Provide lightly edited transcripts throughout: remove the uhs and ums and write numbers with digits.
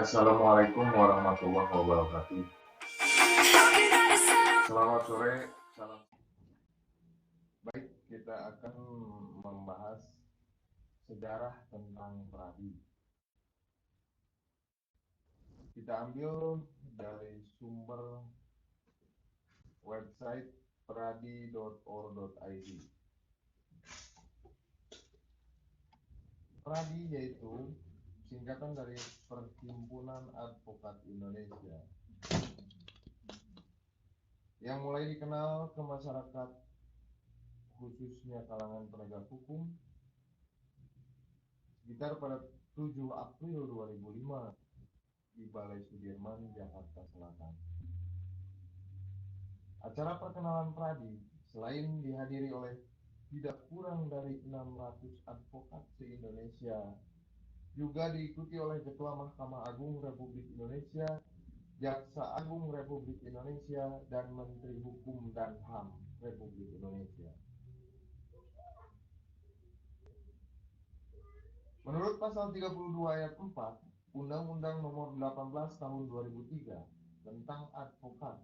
Assalamualaikum warahmatullahi wabarakatuh. Selamat sore, salam. Baik, kita akan membahas sejarah tentang Pradi. Kita ambil dari sumber website pradi.or.id. Pradi yaitu singkatan dari Perhimpunan Advokat Indonesia yang mulai dikenal ke masyarakat, khususnya kalangan penegak hukum, sekitar pada 7 April 2005 di Balai Sudirman, Jakarta Selatan. Acara perkenalan Pradi selain dihadiri oleh tidak kurang dari 600 advokat se-Indonesia, juga diikuti oleh Ketua Mahkamah Agung Republik Indonesia, Jaksa Agung Republik Indonesia, dan Menteri Hukum dan HAM Republik Indonesia. Menurut pasal 32 ayat 4 Undang-Undang Nomor 18 Tahun 2003 tentang advokat,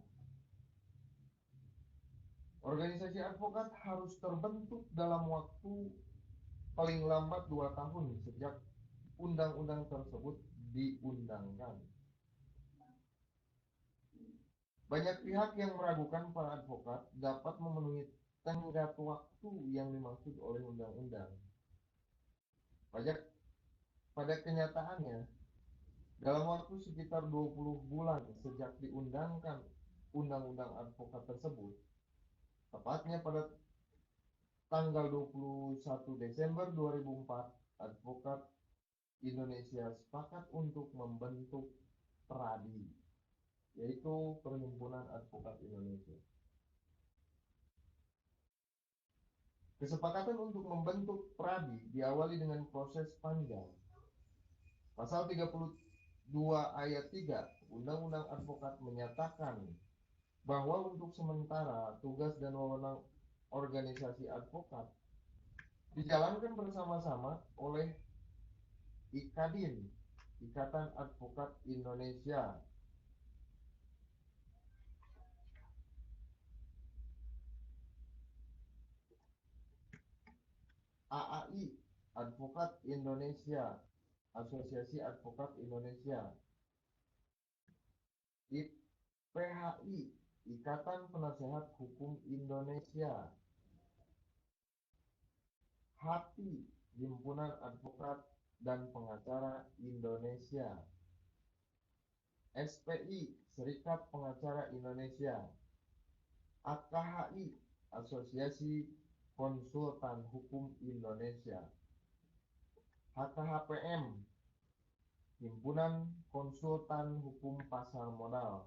organisasi advokat harus terbentuk dalam waktu paling lambat 2 tahun sejak undang-undang tersebut diundangkan. Banyak pihak yang meragukan para advokat dapat memenuhi tenggat waktu yang dimaksud oleh undang-undang. Pada kenyataannya, dalam waktu sekitar 20 bulan sejak diundangkan undang-undang advokat tersebut, tepatnya pada tanggal 21 Desember 2004, advokat Indonesia sepakat untuk membentuk Pradi, yaitu Perhimpunan Advokat Indonesia. Kesepakatan untuk membentuk Pradi diawali dengan proses panjang. Pasal 32 ayat 3 Undang-Undang Advokat menyatakan bahwa untuk sementara tugas dan wewenang organisasi advokat dijalankan bersama-sama oleh IKADIN, Ikatan Advokat Indonesia, AAI, Advokat Indonesia, Asosiasi Advokat Indonesia, IPHI, Ikatan Penasehat Hukum Indonesia, HAPI, Himpunan Advokat dan Pengacara Indonesia, SPI, Serikat Pengacara Indonesia, AKHI, Asosiasi Konsultan Hukum Indonesia, HKHPM, Himpunan Konsultan Hukum Pasar Modal,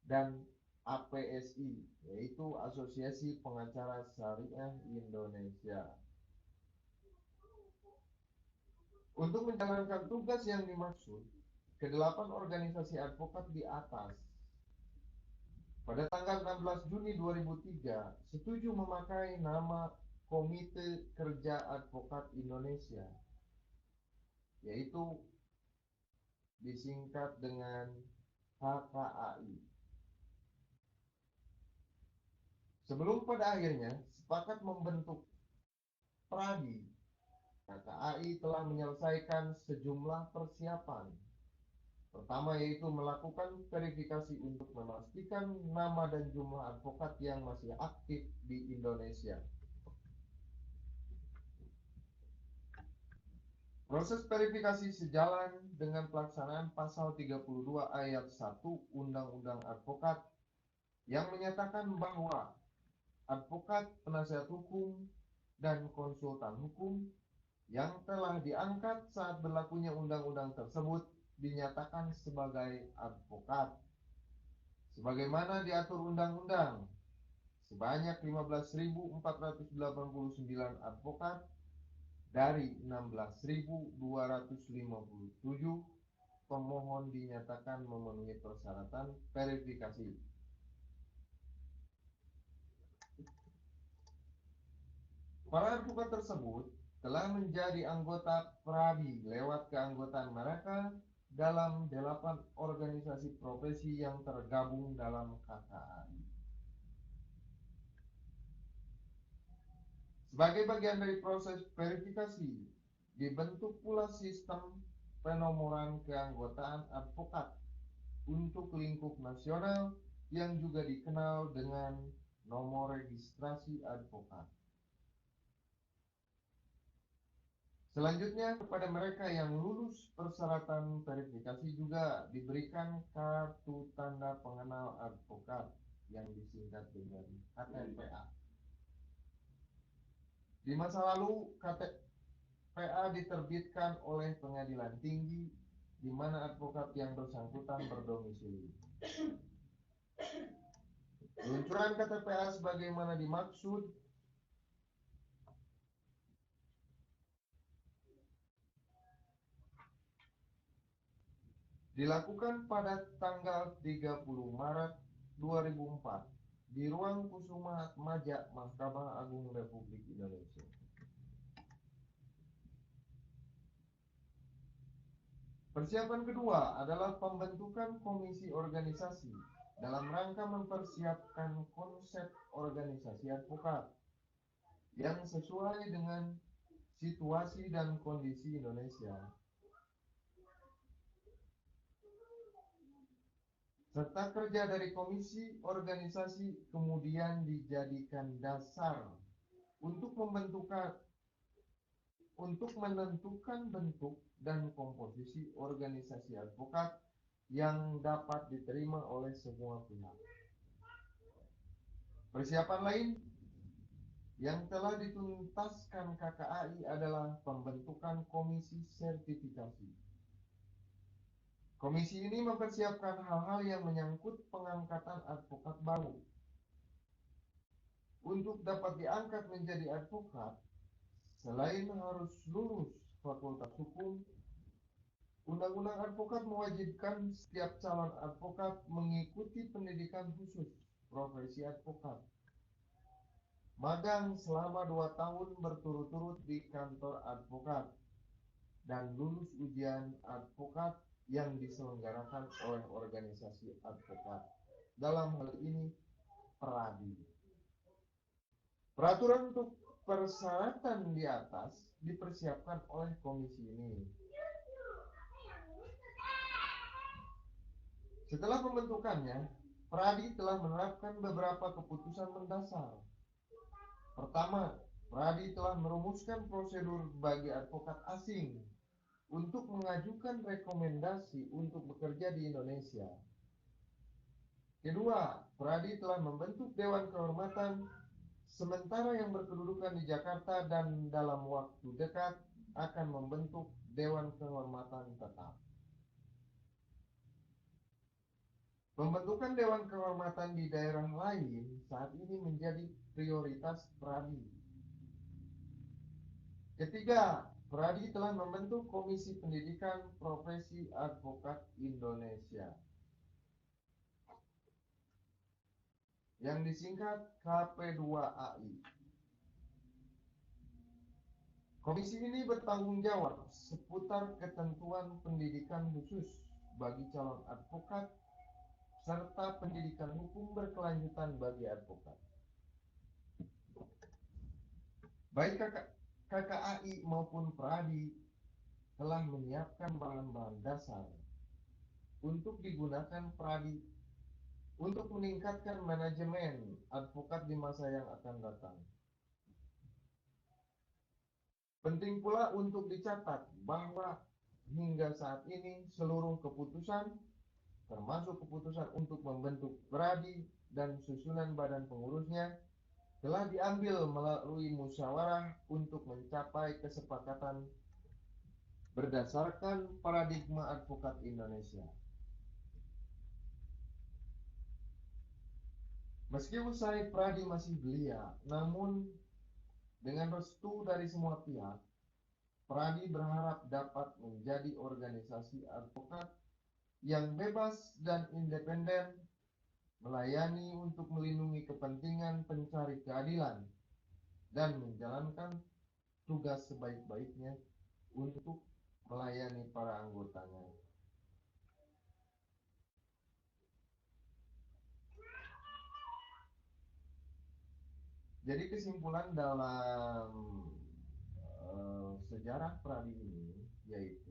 dan APSI, yaitu Asosiasi Pengacara Syariah Indonesia. Untuk menjalankan tugas yang dimaksud, kedelapan organisasi advokat di atas pada tanggal 16 Juni 2003 setuju memakai nama Komite Kerja Advokat Indonesia, yaitu disingkat dengan HKAI. Sebelum pada akhirnya sepakat membentuk Pradi, HKAI telah menyelesaikan sejumlah persiapan. Pertama yaitu melakukan verifikasi untuk memastikan nama dan jumlah advokat yang masih aktif di Indonesia. Proses verifikasi sejalan dengan pelaksanaan pasal 32 ayat 1 Undang-Undang Advokat yang menyatakan bahwa advokat, penasihat hukum, dan konsultan hukum yang telah diangkat saat berlakunya undang-undang tersebut dinyatakan sebagai advokat. Sebagaimana diatur undang-undang, sebanyak 15.489 advokat dari 16.257 pemohon dinyatakan memenuhi persyaratan verifikasi. Para advokat tersebut telah menjadi anggota Pradi lewat keanggotaan mereka dalam 8 organisasi profesi yang tergabung dalam KKAI. Sebagai bagian dari proses verifikasi, dibentuk pula sistem penomoran keanggotaan advokat untuk lingkup nasional yang juga dikenal dengan nomor registrasi advokat. Selanjutnya, kepada mereka yang lulus persyaratan verifikasi juga diberikan kartu tanda pengenal advokat yang disingkat dengan KTPA. Di masa lalu, KTPA diterbitkan oleh pengadilan tinggi di mana advokat yang bersangkutan berdomisili. Peluncuran KTPA sebagaimana dimaksud dilakukan pada tanggal 30 Maret 2004 di Ruang Kusuma Atmaja Mahkamah Agung Republik Indonesia. Persiapan kedua adalah pembentukan komisi organisasi dalam rangka mempersiapkan konsep organisasi advokat yang sesuai dengan situasi dan kondisi Indonesia, serta kerja dari komisi organisasi kemudian dijadikan dasar untuk menentukan bentuk dan komposisi organisasi advokat yang dapat diterima oleh semua pihak. Persiapan lain yang telah dituntaskan KKAI adalah pembentukan komisi sertifikasi. Komisi ini mempersiapkan hal-hal yang menyangkut pengangkatan advokat baru. Untuk dapat diangkat menjadi advokat, selain harus lulus Fakultas Hukum, Undang-Undang Advokat mewajibkan setiap calon advokat mengikuti pendidikan khusus profesi advokat, magang selama 2 tahun berturut-turut di kantor advokat, dan lulus ujian advokat yang diselenggarakan oleh organisasi advokat, dalam hal ini PRADI. Peraturan untuk persyaratan di atas dipersiapkan oleh komisi ini. Setelah pembentukannya, PRADI telah menerapkan beberapa keputusan mendasar. Pertama, PRADI telah merumuskan prosedur bagi advokat asing untuk mengajukan rekomendasi untuk bekerja di Indonesia. Kedua, PRADI telah membentuk Dewan Kehormatan sementara yang berkedudukan di Jakarta dan dalam waktu dekat akan membentuk Dewan Kehormatan tetap. Pembentukan Dewan Kehormatan di daerah lain saat ini menjadi prioritas PRADI. Ketiga, PRADI telah membentuk Komisi Pendidikan Profesi Advokat Indonesia yang disingkat KP2AI. Komisi ini bertanggung jawab seputar ketentuan pendidikan khusus bagi calon advokat serta pendidikan hukum berkelanjutan bagi advokat. Baik KKAI maupun PRADI telah menyiapkan bahan-bahan dasar untuk digunakan PRADI untuk meningkatkan manajemen advokat di masa yang akan datang. Penting pula untuk dicatat bahwa hingga saat ini seluruh keputusan, termasuk keputusan untuk membentuk PRADI dan susunan badan pengurusnya, telah diambil melalui musyawarah untuk mencapai kesepakatan berdasarkan paradigma advokat Indonesia. Meski usai PRADI masih belia, namun dengan restu dari semua pihak, PRADI berharap dapat menjadi organisasi advokat yang bebas dan independen, melayani untuk melindungi kepentingan pencari keadilan, dan menjalankan tugas sebaik-baiknya untuk melayani para anggotanya. Jadi kesimpulan dalam sejarah Pradi ini yaitu